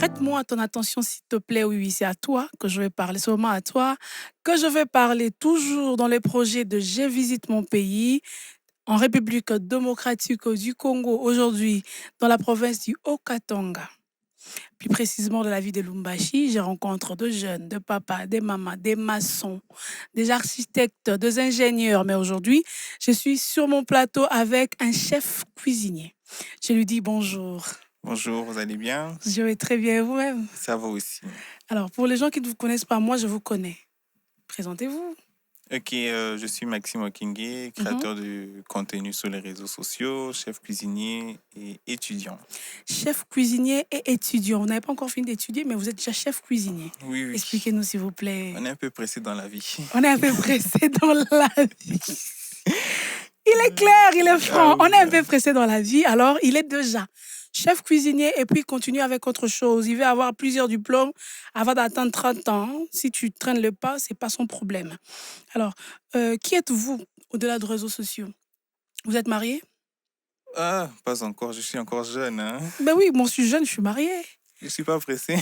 Prête-moi ton attention, s'il te plaît. Oui, oui, c'est à toi que je vais parler, seulement à toi que je vais parler, toujours dans les projets de Je visite mon pays, en République démocratique du Congo, aujourd'hui dans la province du Haut-Katanga. Plus précisément de la ville de Lumbashi, je rencontre de jeunes, de papas, des mamas, des maçons, des architectes, des ingénieurs. Mais aujourd'hui, je suis sur mon plateau avec un chef cuisinier. Je lui dis bonjour. Bonjour, vous allez bien? Je vais très bien, vous-même. Ça va aussi. Alors, pour les gens qui ne vous connaissent pas, moi, je vous connais. Présentez-vous. Ok, je suis Maxime Okingue, Mhm. créateur de contenu sur les réseaux sociaux, chef cuisinier et étudiant. Chef cuisinier et étudiant. Vous n'avez pas encore fini d'étudier, mais vous êtes déjà chef cuisinier. Oui, oui. Expliquez-nous, s'il vous plaît. On est un peu pressé dans la vie. On est un peu pressé dans la vie. Il est clair, il est franc. Ah On oui, est un peu pressé dans la vie, alors il est déjà chef cuisinier et puis continue avec autre chose. Il veut avoir plusieurs diplômes avant d'atteindre 30 ans. Si tu traînes le pas, c'est pas son problème. Alors, qui êtes-vous au-delà de réseaux sociaux? Vous êtes marié? Ah, pas encore, je suis encore jeune. Hein? Ben oui, moi je suis jeune, je suis mariée. Je suis pas pressé.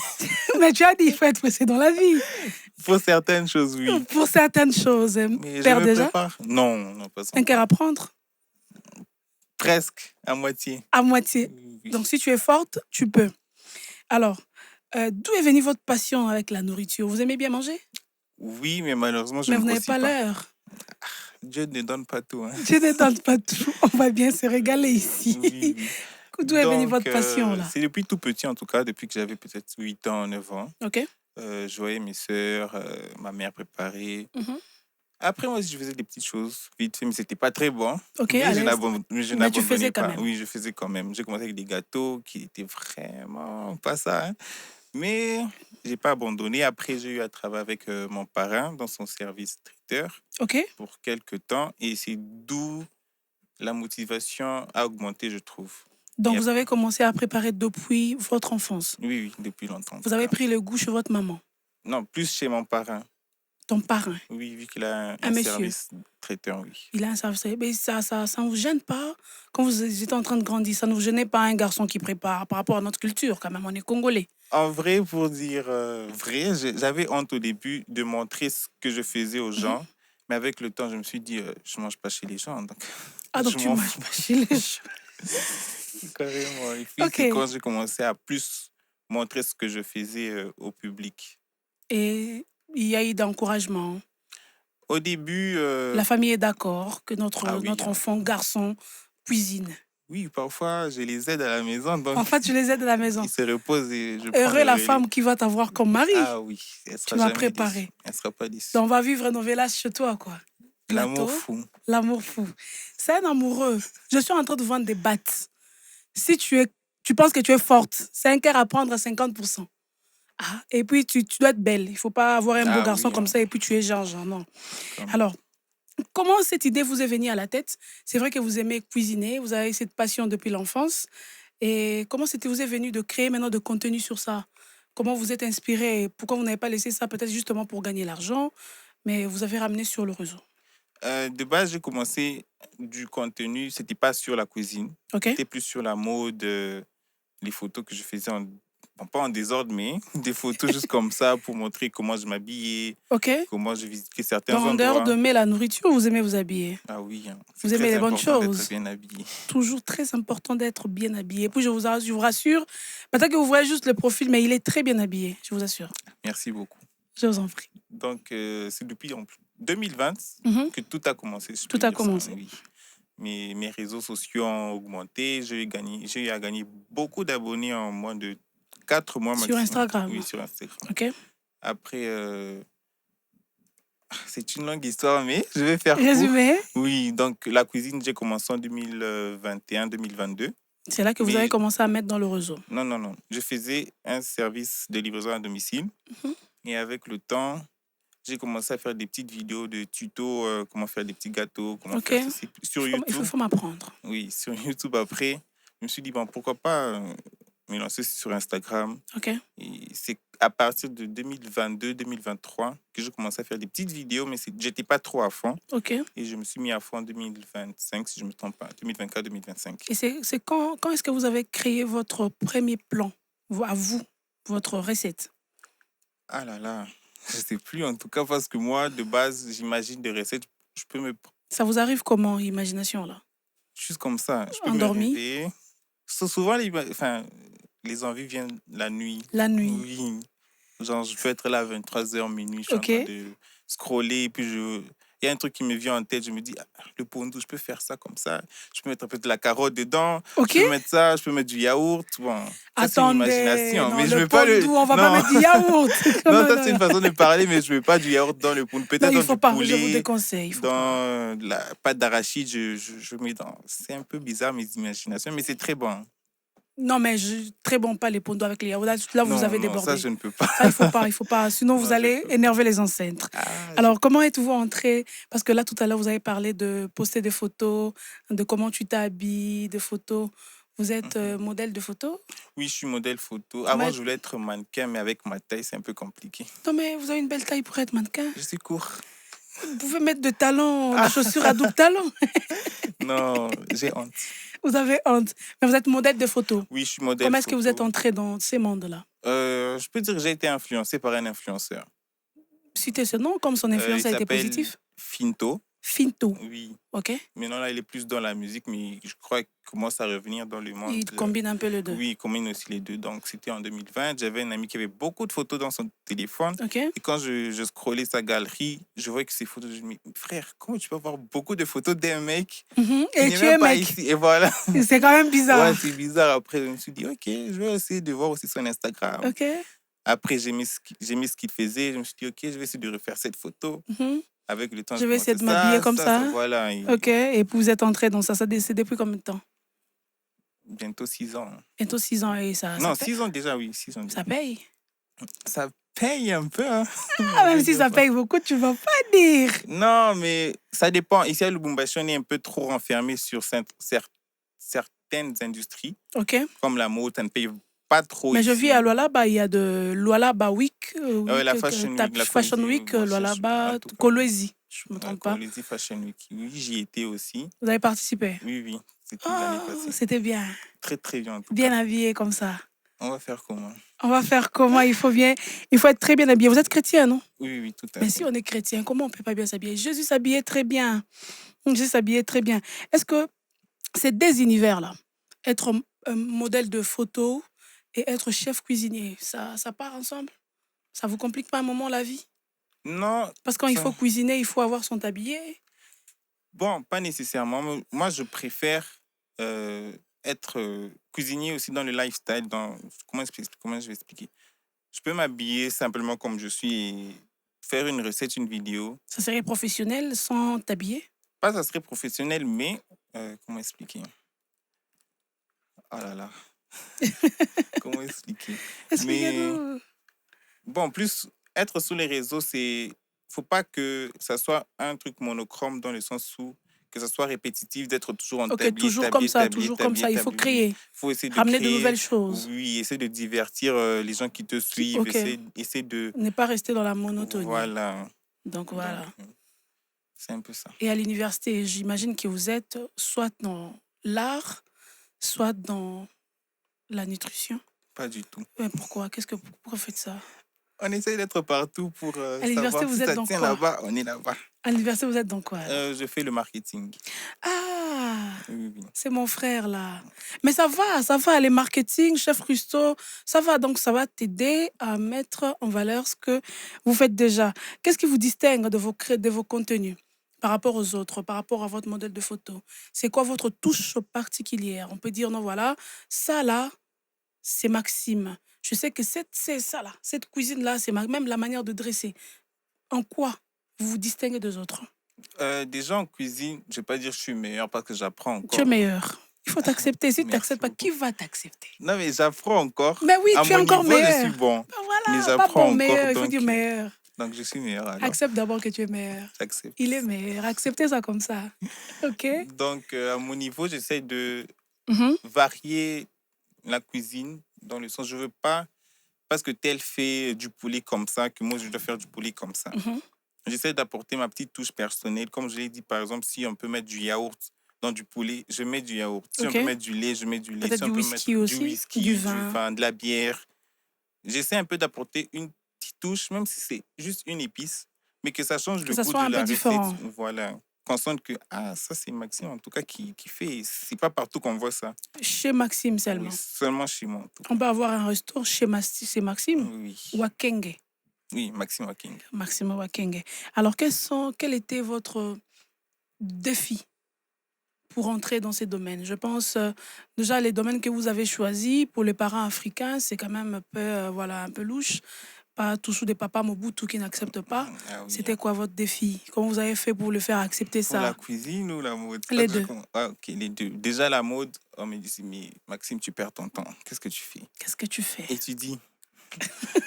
Mais tu as dit, il faut être pressé dans la vie. Pour certaines choses, oui. Pour certaines choses. Mais je Père me déjà? prépare. Non, non, pas Un cœur encore. à prendre? Presque, à moitié. À moitié. Oui, oui. Donc si tu es forte, tu peux. Alors, d'où est venue votre passion avec la nourriture? Vous aimez bien manger? Oui, mais malheureusement, je Mais ne vous n'avez grossis pas pas. l'heure. Dieu ne donne pas tout. Hein? Je ne tente pas tout. On va bien se régaler ici. Oui, oui. D'où est venue Donc, votre passion là? c'est depuis tout petit, en tout cas, depuis que j'avais peut-être 8 ans, 9 ans. Ok. Je voyais mes sœurs, ma mère préparer. Mhm. Après, moi aussi, je faisais des petites choses, vite fait, mais c'était pas très bon. Ok, Mais à l'aise. mais je Mais tu faisais n'abandonnais quand pas. même. Oui, je faisais quand même. J'ai commencé avec des gâteaux qui étaient vraiment pas ça. Hein. Mais j'ai pas abandonné. Après, j'ai eu à travailler avec mon parrain dans son service traiteur Ok. pour quelques temps. Et c'est d'où la motivation a augmenté, je trouve. Donc Et vous avez commencé à préparer depuis votre enfance. oui, oui, depuis longtemps. En Vous tout avez cas. pris le goût chez votre maman, Non, plus chez mon parrain. ton parrain, Oui, vu qu'il a un un monsieur. service traiteur, oui. Il a un service. Mais ça ne vous gêne pas quand vous étiez en train de grandir? Ça ne vous gênait pas un garçon qui prépare par rapport à notre culture quand même? On est congolais. En vrai, pour dire vrai, j'avais honte au début de montrer ce que je faisais aux Mhm. gens. Mais avec le temps, je me suis dit, je mange pas chez les gens, donc Ah, donc je tu m'en manges fous pas chez les gens. carrément. Et puis, Ok. c'est quand j'ai commencé à plus montrer ce que je faisais au public. Et il y a eu d'encouragement. Au début, La famille est d'accord que ah oui, notre hein. enfant garçon cuisine. Oui, parfois, je les aide à la maison, donc En fait, tu les aides à la maison. ils se reposent et je prends Heureux le la relais. femme qui va t'avoir comme mari. Ah oui, elle Tu sera m'as jamais déçue. préparé. Elle sera pas déçue. Donc, on va vivre nos villages chez toi, quoi. L'amour Plateau, fou. l'amour fou. C'est un amoureux. Je suis en train de vendre des battes. Si tu penses que tu es forte, c'est un cœur à prendre à 50%. Ah, et puis, tu dois être belle. Il ne faut pas avoir un beau Ah garçon oui, comme hein, ça et puis tu es genre, non. quand même. Alors, comment cette idée vous est venue à la tête? C'est vrai que vous aimez cuisiner, vous avez cette passion depuis l'enfance. Et comment vous est venu de créer maintenant de contenu sur ça? Comment vous êtes inspiré? Pourquoi vous n'avez pas laissé ça peut-être justement pour gagner l'argent, mais vous avez ramené sur le réseau? De base, j'ai commencé du contenu, c'était pas sur la cuisine, Ok? c'était plus sur la mode, les photos que je faisais bon, pas en désordre, mais des photos juste comme ça pour montrer comment je m'habillais, Ok? comment je visitais certains Donc, en dehors endroits. d'aimer la nourriture, vous aimez vous habiller. Ah oui, hein, c'est Vous aimez très les bonnes important d'être choses. bien habillé. Toujours très important d'être bien habillé. Et puis, je vous rassure, peut-être que vous voyez juste le profil, mais il est très bien habillé, je vous assure. Merci beaucoup. Je vous en prie. Donc, c'est depuis 2020 Mhm. que tout a commencé, si je Tout peux a dire ça. commencé. Oui. Mes réseaux sociaux ont augmenté. J'ai eu à gagner beaucoup d'abonnés en moins de 4 mois Sur maximum. Instagram. Oui, sur Instagram. Ok? Après, c'est une longue histoire, mais je vais faire court. Résumé, Oui, donc la cuisine, j'ai commencé en 2021-2022. c'est là que vous Mais avez commencé à mettre dans le réseau. non, non, non. Je faisais un service de livraison à domicile. Mhm. Et avec le temps, j'ai commencé à faire des petites vidéos de tutos, comment faire des petits gâteaux, comment Ok? faire ceci sur Il YouTube. faut m'apprendre. Oui, sur YouTube après, je me suis dit, bon, pourquoi pas me lancer sur Instagram. Ok? Et c'est à partir de 2022-2023 que j'ai commencé à faire des petites vidéos, mais j'étais pas trop à fond. Ok? Et je me suis mis à fond en 2025, si je ne me trompe pas, 2024-2025. Et c'est quand est-ce que vous avez créé votre premier plan, à vous, votre recette? Ah là là, je sais plus en tout cas parce que moi, de base, j'imagine des recettes, je peux me... Ça vous arrive comment, imagination, là? Juste comme ça, je peux me Endormi? réveiller. Souvent, enfin, les envies viennent la nuit. La nuit? Oui. Genre, je peux être là à 23h, minuit, je suis en Ok. train de scroller, et puis il y a un truc qui me vient en tête, je me dis, ah, le pondou, je peux faire ça comme ça, je peux mettre un peu de la carotte dedans, Ok? je peux mettre ça, je peux mettre du yaourt, bon, ça c'est une Attendez, imagination, non, mais je le veux pas le... pondou, on va pas Non, mettre du yaourt. non, Non, ça c'est non, une non. façon de parler, mais je veux pas du yaourt dans le pondou, Non, peut-être il dans faut du pas, je vous poulet, déconseille, il faut pas. dans la pâte d'arachide, je mets dans... C'est un peu bizarre mes imaginations, mais c'est très bon. Non, mais très bon, pas les pondos avec les yaourts. Là, vous Non, avez non, ça débordé. je ne peux pas. Ça, il faut pas. Sinon, vous Non, je allez peux pas. énerver les ancêtres. Ah, Alors, comment êtes-vous entré? Parce que là, tout à l'heure, vous avez parlé de poster des photos, de comment tu t'habilles, de photos. Vous êtes mhm. modèle de photos? Oui, je suis modèle photo. Avant, Mais, je voulais être mannequin, mais avec ma taille, c'est un peu compliqué. non, mais vous avez une belle taille pour être mannequin. Je suis court. Vous pouvez mettre de talons, de Ah, chaussures à double talon. non, j'ai honte. Vous avez honte. Mais vous êtes modèle de photos. Oui, je suis modèle Comment est-ce que vous êtes photo. entré dans ces mondes-là? Je peux dire que j'ai été influencé par un influenceur. Citez ce nom, comme son Il influence a été s'appelle positive. Finto. Finto, Oui. ok? Maintenant, là, il est plus dans la musique, mais je crois qu'il commence à revenir dans le monde. Il combine un peu les deux. Oui, il combine aussi les deux. Donc, c'était en 2020. J'avais un ami qui avait beaucoup de photos dans son téléphone. Ok? Et quand je scrollais sa galerie, je voyais que ces photos, je me dis, frère, comment tu peux avoir beaucoup de photos d'un mec Mhm. qui Et n'est tu même es pas mec. ici? Et voilà. C'est quand même Ouais, bizarre. c'est bizarre. Après, je me suis dit, ok, je vais essayer de voir aussi son Instagram. Ok? Après, j'ai mis ce qu'il faisait. Je me suis dit, ok, je vais essayer de refaire cette photo. Mhm. Avec le temps, Je je vais essayer commençais de m'habiller comme ça. voilà. Ok? Et puis vous êtes entré dans ça. C'est depuis combien de temps? Bientôt 6 ans. Bientôt 6 ans et ça Non, paye. 6 ans déjà, oui. 6 ans déjà. Ça paye. Ça paye un peu, hein. Ah, même si ça paye beaucoup, tu vas pas dire. Non, mais ça dépend. Ici, à Lubumbashi, on est un peu trop renfermé sur certaines industries, Ok? comme la mode, ça ne paye pas trop Mais je ici. vis à Lualaba, il y a de Lualaba Week, La Fashion Week, la Fashion Kolwezi, Week, moi, en Lualaba, tout cas. Kolwezi, je ne me La trompe pas. Kolwezi Fashion Week. Oui, j'y étais aussi. Vous avez participé? Oui, oui, c'était l'année Oh, passée. c'était bien. Très, très bien en tout Bien cas. habillé comme ça. On va faire comment? On va faire comment? Il faut être très bien habillé. Vous êtes chrétien, non? Oui, oui, tout à Mais fait. si on est chrétien, comment on peut pas bien s'habiller? Jésus s'habillait très bien. Jésus s'habillait très bien. Est-ce que ces deux univers-là, être modèle de photo et être chef cuisinier, ça part ensemble? Ça vous complique pas un moment la vie? Non, Parce que quand il ça... faut cuisiner, il faut avoir son tablier. Bon, pas nécessairement. Moi, je préfère être cuisinier aussi dans le lifestyle. Comment je vais expliquer? Je peux m'habiller simplement comme je suis et faire une recette, une vidéo. Ça serait professionnel sans tablier? Pas ça serait professionnel, mais comment expliquer? Oh là là. Comment expliquer? Mais Expliquez-nous. bon, plus être sur les réseaux, c'est... Faut pas que ça soit un truc monochrome dans le sens où que ça soit répétitif, d'être toujours en Ok, tablier, toujours comme tablier, ça, tablier, toujours comme tablier, ça. Il faut tablier. créer, Faut essayer de ramener de créer, nouvelles choses. oui, essayer de divertir les gens qui te suivent, Ok, essayer de... ne pas rester dans la monotonie. Voilà. Donc Donc, voilà. c'est un peu ça. Et à l'université, j'imagine que vous êtes soit dans l'art, soit dans la nutrition. Pas du tout. Mais pourquoi? Pourquoi vous faites ça? On essaye d'être partout pour À l'université, savoir si vous êtes ça dans tient quoi? là-bas, on est là-bas. À l'université, vous êtes dans quoi alors? Je fais le marketing. Ah, Oui, oui. c'est mon frère là. Mais ça va, les marketing, chef Rusto, ça va. Donc, ça va t'aider à mettre en valeur ce que vous faites déjà. Qu'est-ce qui vous distingue de vos contenus par rapport aux autres, par rapport à votre modèle de photo? C'est quoi votre touche particulière? On peut dire, non, voilà, ça là, c'est Maxime. Je sais que c'est ça là, cette cuisine-là, même la manière de dresser. En quoi vous vous distinguez des autres? Déjà en cuisine, je vais pas dire que je suis meilleur parce que j'apprends Tu es encore. meilleur. Il faut t'accepter. Si tu Merci n'acceptes pas, beaucoup. qui va t'accepter? Non, mais j'apprends encore. Mais oui, À tu es mon encore niveau, je meilleur. suis bon. Ben Mais voilà, pas j'apprends bon, encore, meilleur. Il faut donc, dire meilleur. donc je suis meilleur alors. Accepte d'abord que tu es meilleur. J'accepte. Il est meilleur. Acceptez ça comme ça. OK? Donc, à mon niveau, j'essaie de Mhm. varier la cuisine dans le sens, je veux pas, parce que tel fait du poulet comme ça, que moi, je dois faire du poulet comme ça. Mhm. J'essaie d'apporter ma petite touche personnelle. Comme je l'ai dit, par exemple, si on peut mettre du yaourt dans du poulet, je mets du yaourt. Si on Ok. peut mettre du lait, je mets du lait. Peut-être Si on du peut whisky mettre aussi, du whisky, du vin. de la bière, j'essaie un peu d'apporter une petite touche, même si c'est juste une épice, mais que ça change Que le ça goût soit de un peu la recette. différent. Voilà. Qu'on sente que, ah, ça c'est Maxime en tout cas qui fait. C'est pas partout qu'on voit ça. Chez Maxime Oui, seulement. seulement chez moi en tout On cas. peut avoir un restaurant chez Maxime Oui, ou à Kenge. oui, Maxime Waking. Maxime ou à Kenge. Alors, quel était votre défi pour entrer dans ces domaines? Je pense déjà les domaines que vous avez choisis pour les parents africains, c'est quand même un peu, voilà, un peu louche. Pas toujours des papas Mobutu qui n'acceptent pas. Ah oui. C'était quoi votre défi? Comment vous avez fait pour le faire accepter Pour la ça? cuisine ou la mode? Pas Les que je deux. commence. Ah, ok, les deux. Déjà, la mode, on me dit, mais Maxime, tu perds ton temps. Qu'est-ce que tu fais? Qu'est-ce que tu fais? Étudie.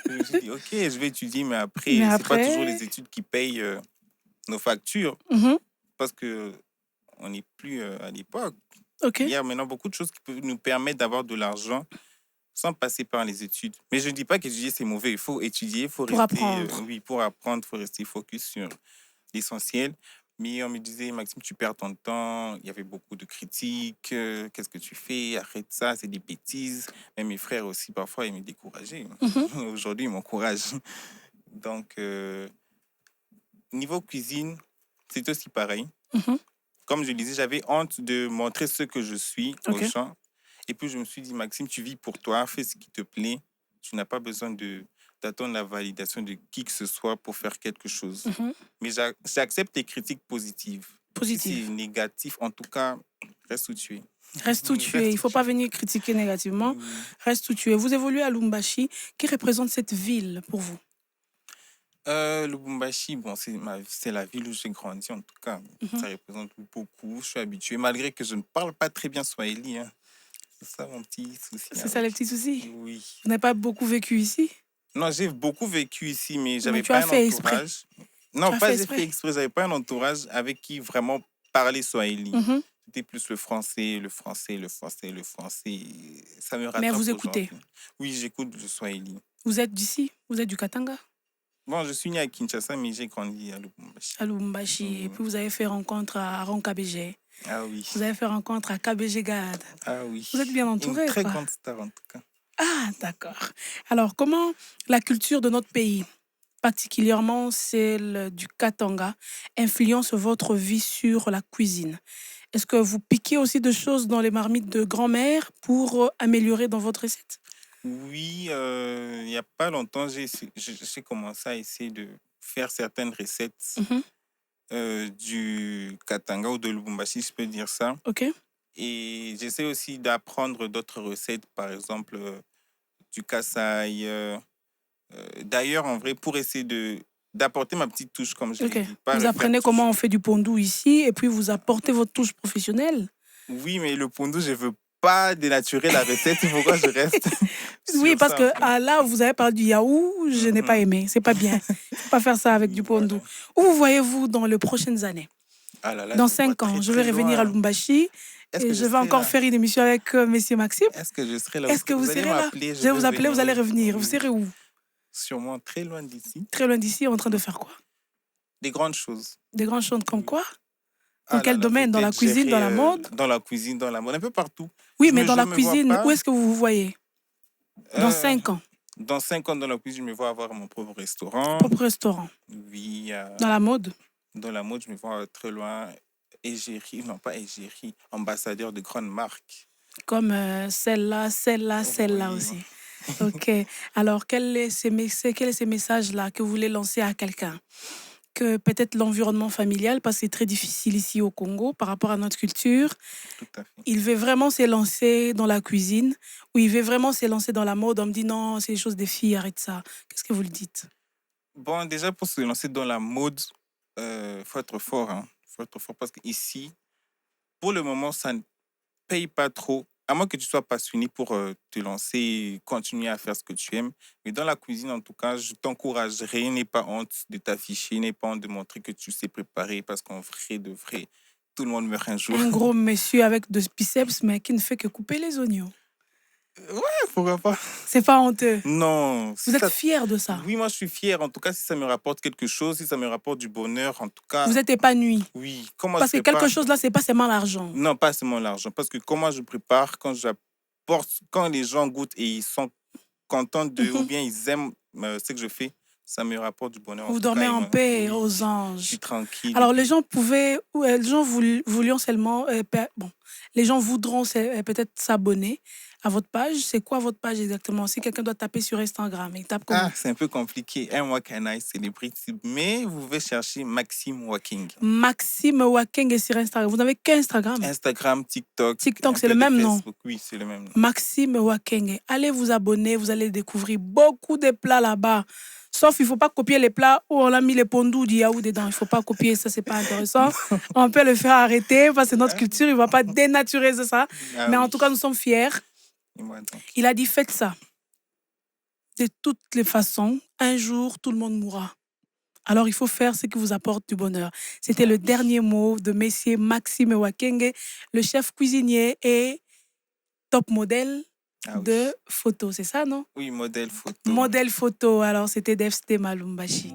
Je me suis dit, ok, je vais étudier, mais Mais après, c'est pas toujours après, les études qui payent nos factures mhm, parce que on n'est plus à l'époque. ok, Il y a maintenant beaucoup de choses qui peuvent nous permettre d'avoir de l'argent sans passer par les études. Mais je ne dis pas qu'étudier, c'est mauvais. Il faut étudier, il faut pour rester, apprendre. oui, pour apprendre, il faut rester focus sur l'essentiel. Mais on me disait, Maxime, tu perds ton temps. Il y avait beaucoup de critiques. Qu'est-ce que tu fais? Arrête ça, c'est des bêtises. Même mes frères aussi, parfois, ils me décourageaient. Mhm, Aujourd'hui, ils m'encouragent. Donc, niveau cuisine, c'est aussi pareil. mhm, Comme je disais, j'avais honte de montrer ce que je suis aux ok. gens. Et puis, je me suis dit, Maxime, tu vis pour toi, fais ce qui te plaît. Tu n'as pas besoin d'attendre la validation de qui que ce soit pour faire quelque chose. Mhm. Mais j'accepte les critiques positives. Si Positif. c'est négatif, en tout cas, reste où tu es. Reste où tu es. Il Reste ne où faut tu pas es. venir critiquer négativement. Oui. Reste où tu es. Vous évoluez à Lumbashi. Qui représente cette ville pour vous? Lubumbashi, bon, c'est la ville où j'ai grandi, en tout cas. Mhm. Ça représente beaucoup. Je suis habitué, malgré que je ne parle pas très bien swahili. Hein. C'est ça mon petit souci C'est ça les avec. petits soucis. Oui. Vous n'avez pas beaucoup vécu ici, Non, j'ai beaucoup vécu ici, mais mais j'avais tu as pas un fait exprès. entourage. Tu Non, as fait pas j'ai exprès. fait exprès, j'avais pas un entourage avec qui vraiment parler swahili. Mhm. C'était plus le français. Ça me Mais rattrape vous écoutez. aujourd'hui. Oui, j'écoute le swahili. Vous êtes d'ici? Vous êtes du Katanga? Bon, je suis né à Kinshasa, mais j'ai grandi à Lubumbashi. À Lumbashi. Et Oui. puis vous avez fait rencontre à Ronkabége. Ah oui. Vous avez fait rencontre à KBG Gad. Ah oui. Vous êtes bien Une entouré, très quoi. grande star, en tout cas. Ah, d'accord. Alors, comment la culture de notre pays, particulièrement celle du Katanga, influence votre vie sur la cuisine? Est-ce que vous piquez aussi de choses dans les marmites de grand-mère pour améliorer dans votre recette? Oui, il n'y a pas longtemps, j'ai commencé à essayer de faire certaines recettes Mhm. du Katanga ou de Lubumbashi, je peux dire ça. Ok. Et j'essaie aussi d'apprendre d'autres recettes, par exemple du Kasaï. D'ailleurs, en vrai, pour essayer d'apporter ma petite touche, comme je l'ai Ok. dit. Pas Vous refaire apprenez comment on toujours. fait du pondou ici et puis vous apportez votre touche professionnelle. Oui, mais le pondo, je ne veux pas dénaturer la recette. C'est pourquoi je reste Oui, sur parce ça. que En fait. là, vous avez parlé du yaourt, je n'ai pas Mhm. aimé. C'est pas bien. Faut pas faire ça avec Oui, du pondou. voilà. Où vous voyez-vous dans les prochaines années? Ah là là, Dans je me vois 5 ans, très, je vais très revenir à loin. Lumbashi Est-ce et que je je vais serai encore là? faire une émission avec Monsieur Maxime. Est-ce que je serai là? Est-ce que vous Vous allez serez là? m'appeler, Je je vais vais vous appeler, vous venir. allez Oui, revenir. Vous oui. serez où? Sûrement très loin d'ici. Très loin d'ici, en train de faire quoi? Des grandes choses. Des grandes choses comme Oui. quoi? Dans Ah là quel là, domaine? Dans la peut-être cuisine, dans gérer la mode? dans la cuisine, dans la mode, un peu partout. Oui, mais dans Je la me vois cuisine, où pas. est-ce que vous vous voyez? Dans euh, 5 ans, dans 5 ans, dans la cuisine, je me vois avoir mon propre restaurant. propre restaurant. Oui, Dans la mode? dans la mode, je me vois très loin. Ambassadeur de grandes marques. Comme celle-là, celle-là Oui. aussi. Ok. Alors, quel est ces messages-là que vous voulez lancer à quelqu'un? Que peut-être l'environnement familial, parce que c'est très difficile ici au Congo par rapport à notre culture, Tout à fait. il veut vraiment s'élancer dans la cuisine ou il veut vraiment s'élancer dans la mode. On me dit non, c'est les choses des filles, arrête ça. Qu'est-ce que vous le dites? Bon, déjà, pour se lancer dans la mode, faut être fort. Hein. Faut être fort parce qu'ici, pour le moment, ça ne paye pas trop. À moins que tu sois passionné pour te lancer et continuer à faire ce que tu aimes. Mais dans la cuisine, en tout cas, je t'encouragerais. N'aie pas honte de t'afficher, n'aie pas honte de montrer que tu sais préparer parce qu'en vrai, de vrai, tout le monde meurt un jour. Un gros monsieur avec deux biceps, mais qui ne fait que couper les oignons. Pourquoi pas? C'est pas honteux. Non. Vous êtes fier de ça. Oui, moi, je suis fier. En tout cas, si ça me rapporte quelque chose, si ça me rapporte du bonheur, en tout cas, Vous êtes épanoui. oui. Comment Parce je que prépare? quelque chose là, c'est pas seulement l'argent. Non, pas seulement l'argent. Parce que comment je prépare, quand j'apporte, quand les gens goûtent et ils sont contents d'eux ou Mhm. bien ils aiment ce que je fais, ça me rapporte du bonheur. En Vous tout cas, dormez en paix oui, aux je anges. suis tranquille. Et Alors, les puis, gens pouvaient, ou les gens voulions seulement, bon, les gens voudront peut-être s'abonner à votre page. C'est quoi votre page exactement? Si quelqu'un doit taper sur Instagram, il tape comment? c'est un peu compliqué. Un Wakanai Celebrity, mais vous pouvez chercher Maxime Waking. Maxime Wakeng est sur Instagram. Vous n'avez qu'Instagram. Instagram, TikTok, TikTok, un c'est peu le de même nom. Facebook. Oui, c'est le même nom. Maxime Wakeng. Allez vous abonner, vous allez découvrir beaucoup de plats là-bas. Sauf, il ne faut pas copier les plats où on a mis les pondous du yaourt dedans. Il ne faut pas copier, ça, c'est pas intéressant. On peut le faire arrêter parce que notre culture, il ne va pas dénaturer ça. Ah Mais en oui. tout cas, nous sommes fiers. Et moi donc. Il a dit, faites ça. De toutes les façons, un jour, tout le monde mourra. Alors, il faut faire ce qui vous apporte du bonheur. C'était le dernier mot de Messier Maxime Wakenge, le chef cuisinier et top modèle Ah oui. de photos. C'est ça, non? Oui, modèle photo. Modèle photo. Alors, c'était Defste Malumbashi.